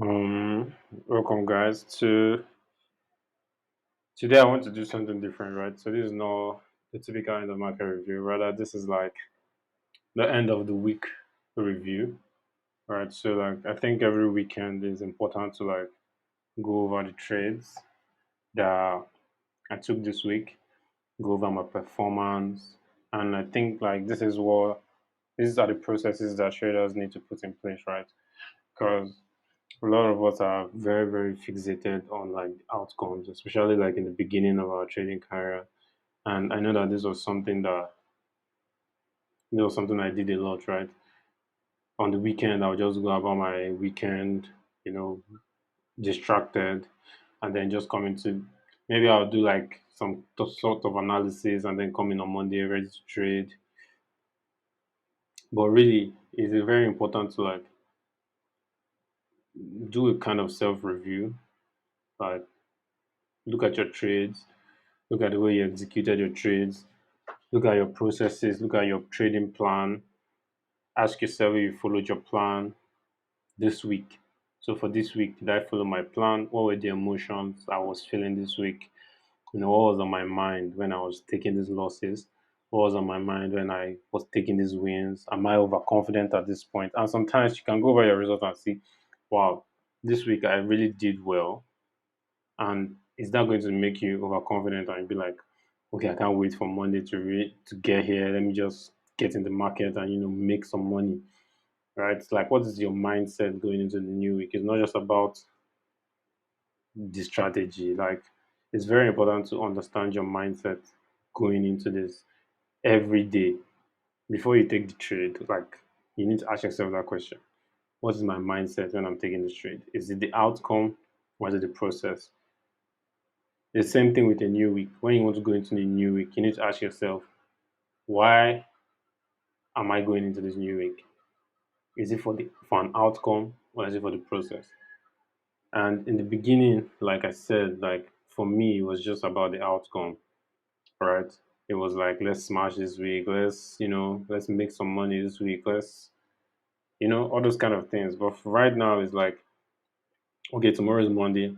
Um, Welcome guys. Today I want to do something different, right? So this is not the typical end of market review. Rather, this is like the end of the week review, right? So like I think every weekend is important to like go over the trades that I took this week, go over my performance, and I think like these are the processes that traders need to put in place, right? Because a lot of us are very, very fixated on like outcomes, especially like in the beginning of our trading career. And I know that this was something I did a lot, right? On the weekend, I'll just go about my weekend, you know, distracted, and then just come into maybe I'll do like some sort of analysis and then come in on Monday ready to trade. But really, it's very important to like do a kind of self review, like look at your trades, look at the way you executed your trades, look at your processes, look at your trading plan, ask yourself if you followed your plan this week. So for this week, did I follow my plan? What were the emotions I was feeling this week? What was on my mind when I was taking these losses? What was on my mind when I was taking these wins? Am I overconfident at this point? And sometimes you can go over your results and see, wow, this week I really did well. And is that going to make you overconfident and be like, okay, I can't wait for Monday to get here. Let me just get in the market and make some money, right? Like, what is your mindset going into the new week? It's not just about the strategy. Like, it's very important to understand your mindset going into this every day before you take the trade. Like, you need to ask yourself that question: what is my mindset when I'm taking this trade? Is it the outcome or is it the process? The same thing with a new week. When you want to go into the new week, you need to ask yourself, why am I going into this new week? Is it for an outcome or is it for the process? And in the beginning, like I said, like for me, it was just about the outcome, right? It was like, let's smash this week. Let's make some money this week. All those kind of things. But for right now, it's like, okay, tomorrow is Monday.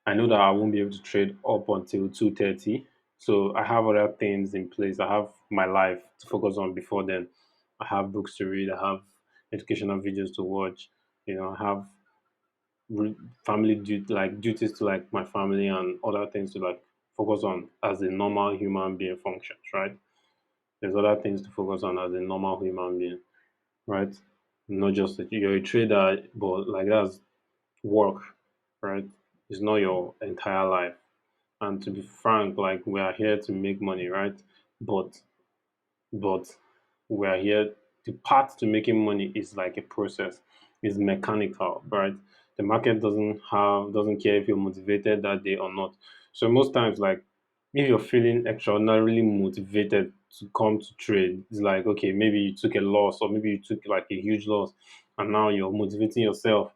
I know that I won't be able to trade up until 2:30. So I have other things in place. I have my life to focus on before then. I have books to read. I have educational videos to watch. I have re- duties to like my family and other things to like focus on as a normal human being functions, right? There's other things to focus on as a normal human being, right? Not just that you're a trader, but like that's work, right? It's not your entire life. And to be frank, like we are here to make money, right? But but we are here. The path to making money is like a process. It's mechanical, right? The market doesn't care if you're motivated that day or not. So most times, like if you're feeling extraordinarily motivated to come to trade, it's like okay, maybe you took a loss or maybe you took like a huge loss, and now you're motivating yourself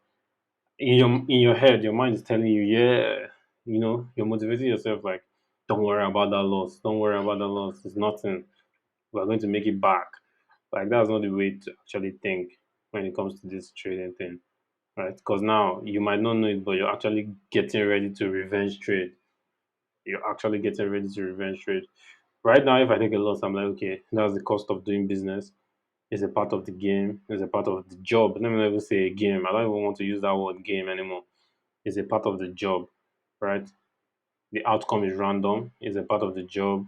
in your head, your mind is telling you, yeah, you're motivating yourself like, don't worry about that loss. Don't worry about that loss. It's nothing. We're going to make it back. Like that's not the way to actually think when it comes to this trading thing, right? Because now you might not know it, but you're actually getting ready to revenge trade. You're actually getting ready to revenge trade. Right now, if I take a loss, I'm like, okay, that's the cost of doing business. It's a part of the game. It's a part of the job. Let me not even say a game. I don't even want to use that word game anymore. It's a part of the job, right? The outcome is random. It's a part of the job.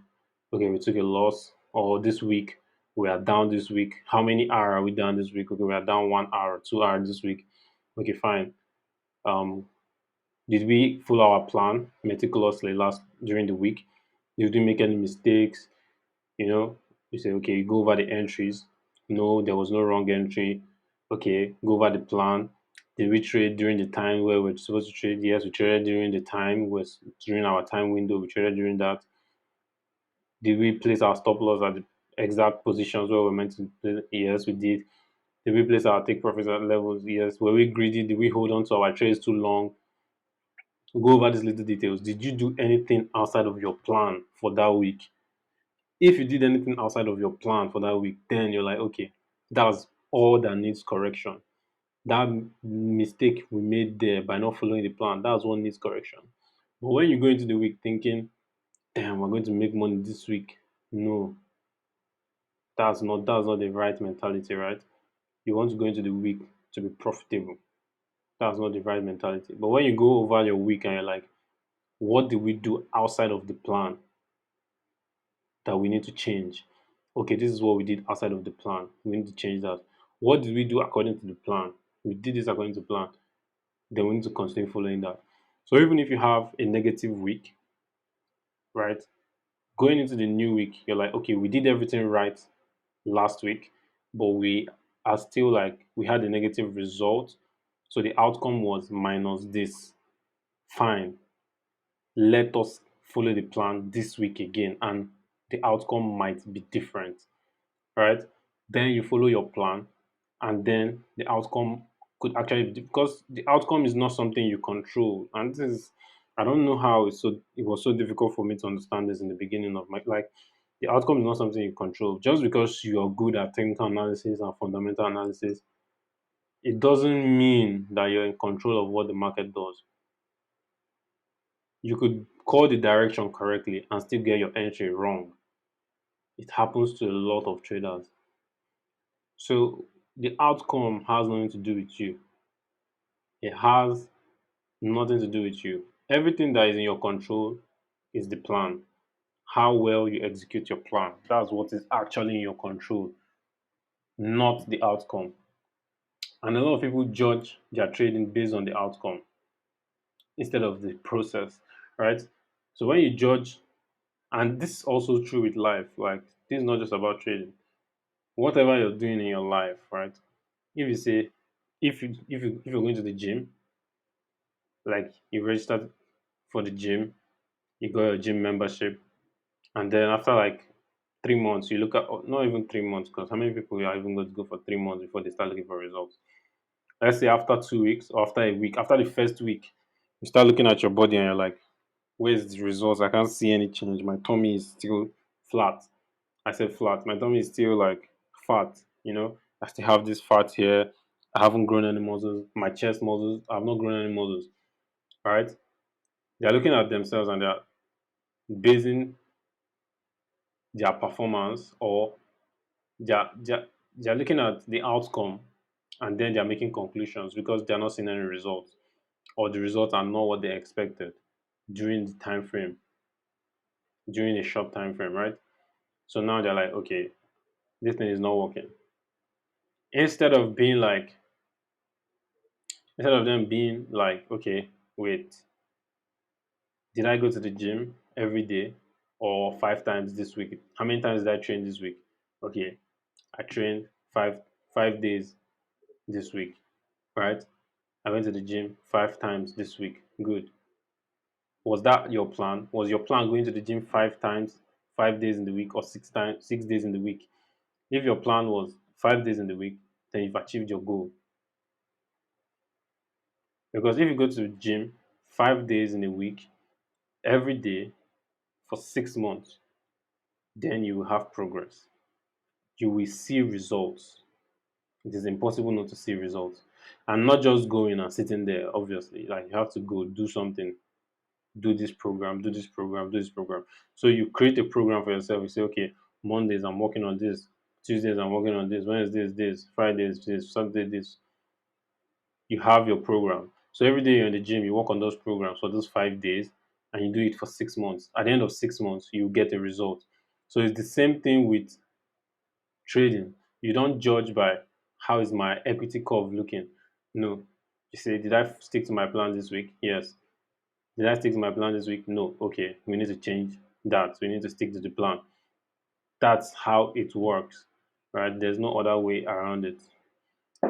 Okay, we took a loss, or this week we are down this week. How many hours are we down this week? Okay, we are down 1 hour, 2 hours this week. Okay, fine. Um, did we follow our plan meticulously last during the week? Did we make any mistakes? You know, you say, okay, you go over the entries. No, there was no wrong entry. Okay, go over the plan. Did we trade during the time where we're supposed to trade? Yes, we traded during the time, was during our time window, we traded during that. Did we place our stop loss at the exact positions where we're meant to place? Yes, we did. Did we place our take profits at levels? Yes. Were we greedy? Did we hold on to our trades too long? Go over these little details. Did you do anything outside of your plan for that week? If you did anything outside of your plan for that week, then you're like, okay, that's all that needs correction. That mistake we made there by not following the plan, that's what needs correction. But when you go into the week thinking, damn, we're going to make money this week, no, that's not the right mentality, right? You want to go into the week to be profitable. That's not the right mentality. But when you go over your week and you're like, what did we do outside of the plan that we need to change? Okay, this is what we did outside of the plan. We need to change that. What did we do according to the plan? We did this according to plan. Then we need to continue following that. So even if you have a negative week, right? Going into the new week, you're like, okay, we did everything right last week, but we are still like we had a negative result. So the outcome was minus this. Fine. Let us follow the plan this week again, and the outcome might be different, right? Then you follow your plan, and then the outcome could actually be because the outcome is not something you control. And this is, I don't know how it was so difficult for me to understand this in the beginning of my like the outcome is not something you control. Just because you are good at technical analysis and fundamental analysis, it doesn't mean that you're in control of what the market does. You could call the direction correctly and still get your entry wrong. It happens to a lot of traders. So the outcome has nothing to do with you. It has nothing to do with you. Everything that is in your control is the plan. How well you execute your plan. That's what is actually in your control, not the outcome. And a lot of people judge their trading based on the outcome instead of the process, right? So when you judge, and this is also true with life, like this is not just about trading. Whatever you're doing in your life, right? If you say, if you're going to the gym, like you registered for the gym, you got your gym membership, and then after like 3 months, you look at not even 3 months, because how many people are even going to go for 3 months before they start looking for results? Let's say after 2 weeks or after a week, after the first week, you start looking at your body and you're like, where's the results? I can't see any change. My tummy is still flat. I said flat. My tummy is still like fat, I still have this fat here. I haven't grown any muscles. My chest muscles, I've not grown any muscles. Right? They're looking at themselves and they're basing their performance or they're looking at the outcome and then they're making conclusions because they're not seeing any results or the results are not what they expected during the time frame, during a short time frame, right? So now they're like, okay, this thing is not working. Instead of being like, instead of them being like, okay, wait, did I go to the gym every day or 5 times this week? How many times did I train this week? Okay, I trained five days this week, right? I went to the gym 5 times this week. Good. Was that your plan? Was your plan going to the gym 5 times, 5 days in the week, or 6 days in the week? If your plan was 5 days in the week, then you've achieved your goal. Because if you go to the gym 5 days in a week, every day for 6 months, then you will have progress. You will see results. It is impossible not to see results. And not just going and sitting there, obviously. Like you have to go do something, do this program, do this program, do this program. So you create a program for yourself. You say, okay, Mondays I'm working on this, Tuesdays I'm working on this, Wednesdays this, Fridays this, Saturday this. You have your program. So every day you're in the gym, you work on those programs for those 5 days and you do it for 6 months. At the end of 6 months, you get a result. So it's the same thing with trading. You don't judge by how is my equity curve looking. No. You say, did I stick to my plan this week? Yes. Did I stick to my plan this week? No. Okay, we need to change that. We need to stick to the plan. That's how it works, right? There's no other way around it.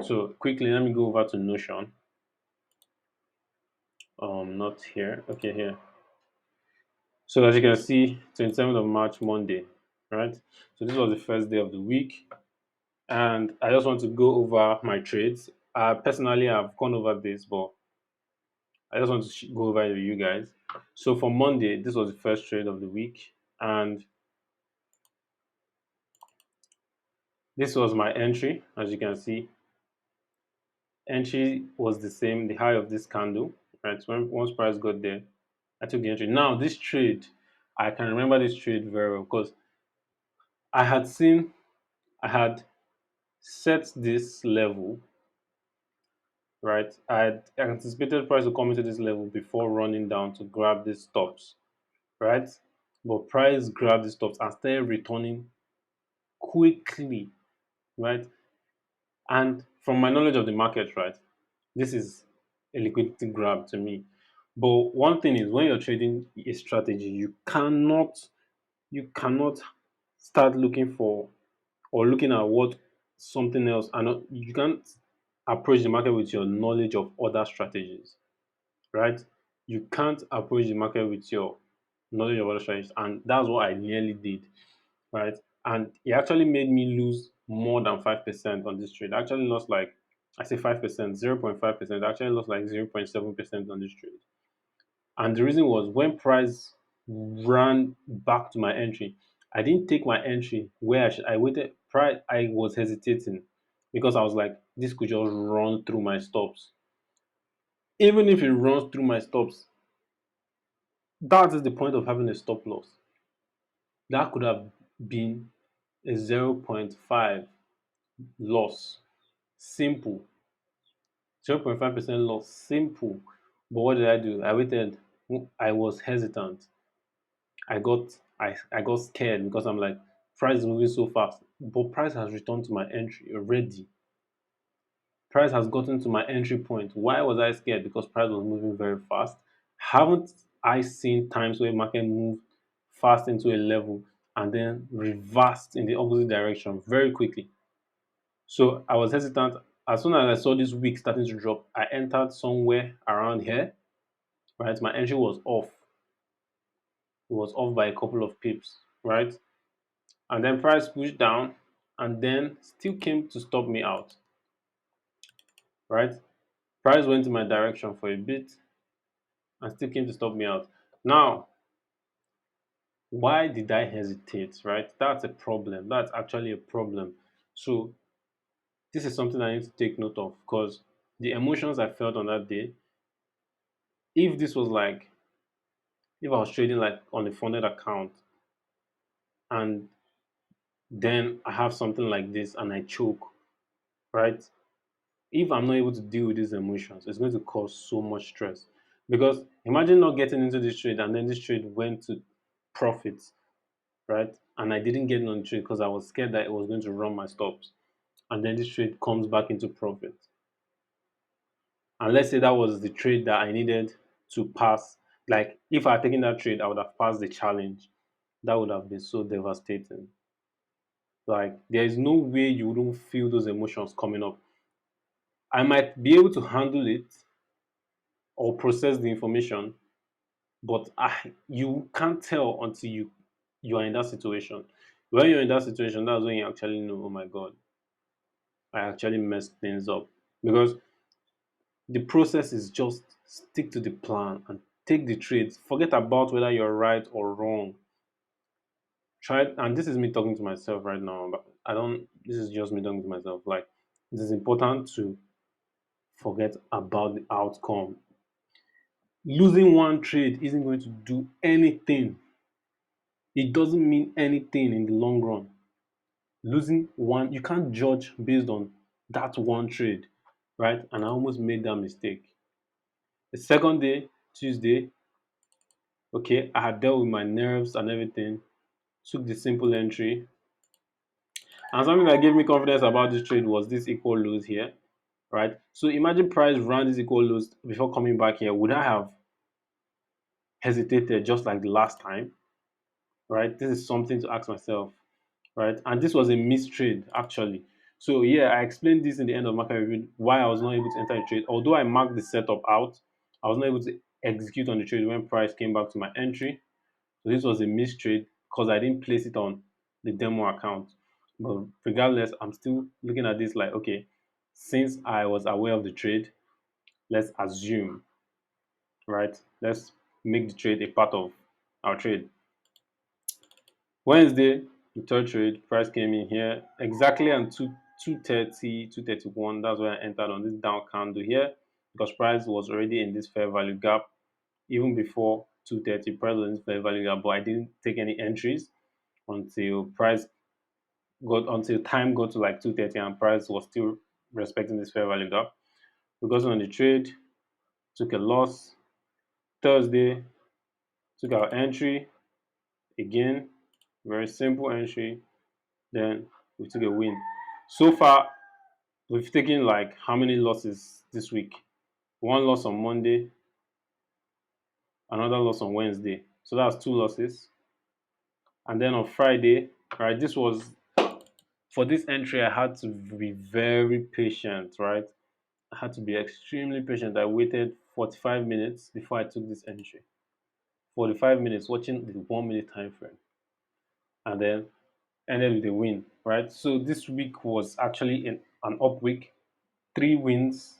So quickly, let me go over to Notion. Not here. Okay, here. So as you can see, 27th of March, Monday, right? So this was the first day of the week, and I just want to go over my trades. Personally, I've gone over this, but I just want to go over it with you guys. So for Monday, this was the first trade of the week, and this was my entry. As you can see, Entry was the same, the high of this candle, right? So when once price got there, I took the entry. Now this trade, I can remember this trade very well because I had seen, I had set this level, right? I had anticipated price to come into this level before running down to grab these stops, right? But price grabbed the stops and started returning quickly, right? And from my knowledge of the market, right, this is a liquidity grab to me. But one thing is when you're trading a strategy, you cannot start looking for or looking at what something else and you can't approach the market with your knowledge of other strategies, right? You can't approach the market with your knowledge of other strategies, and that's what I nearly did, right? And it actually made me lose more than 5% on this trade. I actually lost like, I say 5%, 0.5%. I actually lost like 0.7% on this trade. And the reason was when price ran back to my entry, I didn't take my entry where I waited. Price, I was hesitating because I was like, this could just run through my stops. Even if it runs through my stops, that is the point of having a stop loss. That could have been a zero point 0.5 loss. Simple. 0.5% loss. Simple. But what did I do? I waited. I was hesitant. I got scared because I'm like, price is moving so fast. But price has returned to my entry already. Price has gotten to my entry point. Why was I scared? Because price was moving very fast. Haven't I seen times where market moved fast into a level and then reversed in the opposite direction very quickly? So I was hesitant. As soon as I saw this week starting to drop, I entered somewhere around here, right? My entry was off. It was off by a couple of pips, right? And then price pushed down and then still came to stop me out, right? Price went in my direction for a bit and still came to stop me out. Now, why did I hesitate, right? That's a problem. That's actually a problem. So this is something I need to take note of because the emotions I felt on that day, if this was like, if I was trading like on a funded account and then I have something like this and I choke, right? If I'm not able to deal with these emotions, it's going to cause so much stress. Because imagine not getting into this trade and then this trade went to profits, right? And I didn't get on the trade because I was scared that it was going to run my stops. And then this trade comes back into profit. And let's say that was the trade that I needed to pass. Like if I had taken that trade, I would have passed the challenge. That would have been so devastating. Like there is no way you wouldn't feel those emotions coming up. I might be able to handle it or process the information, but you can't tell until you are in that situation. When you're in that situation, that's when you actually know, oh my god, I actually messed things up. Because the process is just stick to the plan and take the trades. Forget about whether you're right or wrong. Try, and this is me talking to myself right now, but I don't, this is just me talking to myself. Like, it is important to forget about the outcome. Losing one trade isn't going to do anything. It doesn't mean anything in the long run. Losing one, you can't judge based on that one trade, right? And I almost made that mistake. The second day, Tuesday, okay, I had dealt with my nerves and everything, took the simple entry. And something that gave me confidence about this trade was this equal lows here, right? So imagine price ran this equal lows before coming back here. Would I have hesitated just like the last time, right? This is something to ask myself, right? And this was a missed trade actually. So yeah, I explained this in the end of market review why I was not able to enter the trade. Although I marked the setup out, I was not able to execute on the trade when price came back to my entry. So this was a missed trade because I didn't place it on the demo account. But regardless, I'm still looking at this like, okay, since I was aware of the trade, let's assume, right? Let's make the trade a part of our trade. Wednesday, the third trade, price came in here exactly and 230, 231. That's where I entered on this down candle here because price was already in this fair value gap even before 230. Price was in this fair value gap, but I didn't take any entries until price got until time got to like 230 and price was still respecting this fair value gap. Because on the trade, took a loss. Thursday, took our entry again, very simple entry. Then we took a win. So far, we've taken like how many losses this week? One loss on Monday, another loss on Wednesday. So that's two losses. And then on Friday, right, this was for this entry, I had to be very patient, right? I had to be extremely patient. I waited 45 minutes before I took this entry. 45 minutes watching the 1 minute time frame and then ended with a win, right? So this week was actually an up week, three wins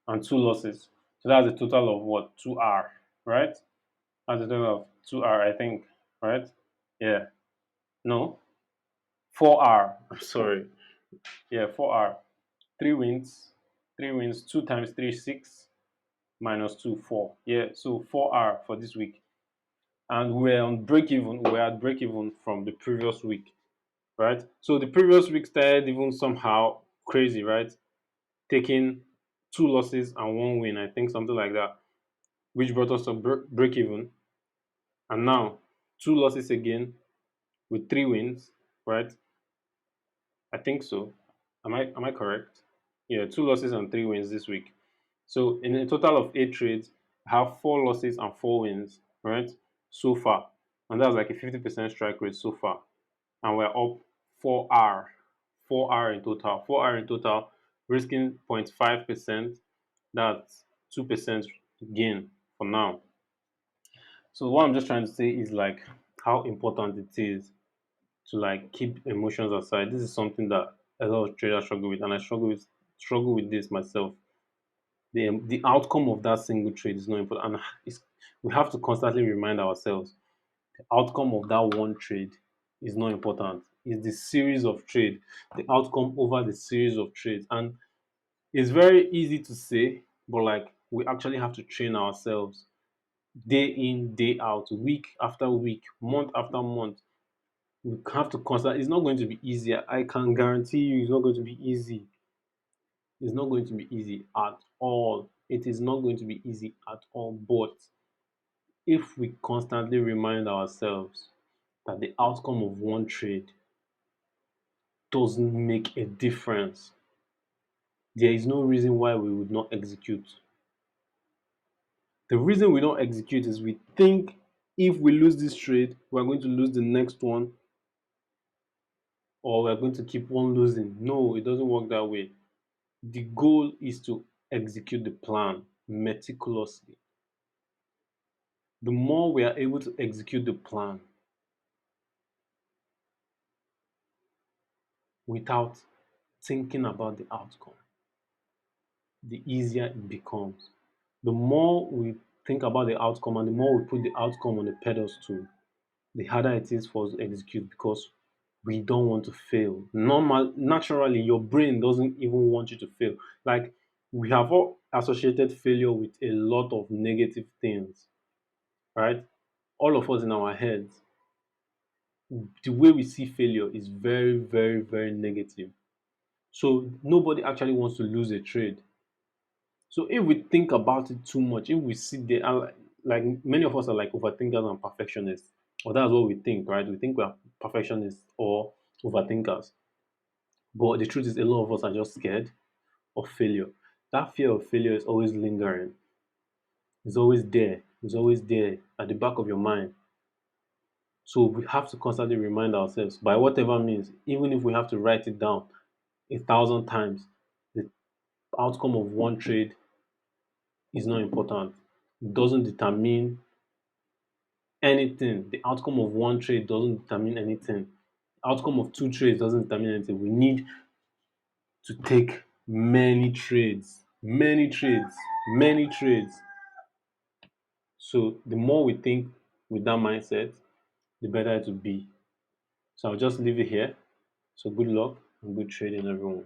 and two losses. So that's a total of what? 2 hour, right? That's a total of 2 hour, I think, right? Yeah. No, 4 hour. I'm sorry. Yeah, 4 hour. Three wins, two times three, six, minus two, four. Yeah, so 4 hour for this week. And we're on break even. We're at break even from the previous week, right? So the previous week started even somehow crazy, right? Taking two losses and one win, I think something like that, which brought us to break even. And now two losses again with three wins, right? I think so. Am I correct? Yeah, two losses and three wins this week. So in a total of 8 trades, I have four losses and four wins, right? So far. And that's like a 50% strike rate so far. And we're up 4 hour. 4 hour in total. 4 hour in total, risking 0.5%. That's 2% gain for now. So what I'm just trying to say is like how important it is to like keep emotions aside. This is something that a lot of traders struggle with, and I struggle with this myself. The outcome of that single trade is not important, and we have to constantly remind ourselves the outcome of that one trade is not important. It's the series of trade, the outcome over the series of trades, and it's very easy to say, but like we actually have to train ourselves day in, day out, week after week, month after month. We have to constantly. It's not going to be easy. I can guarantee you, it's not going to be easy. It's not going to be easy at all. It is not going to be easy at all. But if we constantly remind ourselves that the outcome of one trade doesn't make a difference, there is no reason why we would not execute. The reason we don't execute is we think if we lose this trade, we're going to lose the next one or we're going to keep on losing. No, it doesn't work that way. The goal is to execute the plan meticulously. The more we are able to execute the plan without thinking about the outcome, the easier it becomes. The more we think about the outcome and the more we put the outcome on the pedestal, the harder it is for us to execute because we don't want to fail. Naturally, your brain doesn't even want you to fail. Like we have all associated failure with a lot of negative things, right? All of us in our heads, the way we see failure is very, very, very negative. So nobody actually wants to lose a trade. So if we think about it too much, if we sit there and like many of us are like overthinkers and perfectionists, or that's what we think, right? We think we are perfectionists or overthinkers. But the truth is, a lot of us are just scared of failure. That fear of failure is always lingering. It's always there. It's always there at the back of your mind. So we have to constantly remind ourselves by whatever means, even if we have to write it down 1,000 times, the outcome of one trade is not important. It doesn't determine anything. The outcome of one trade doesn't determine anything. The outcome of two trades doesn't determine anything. We need to take many trades, many trades. So the more we think with that mindset, the better it will be. So I'll just leave it here. So good luck. Good trading, everyone.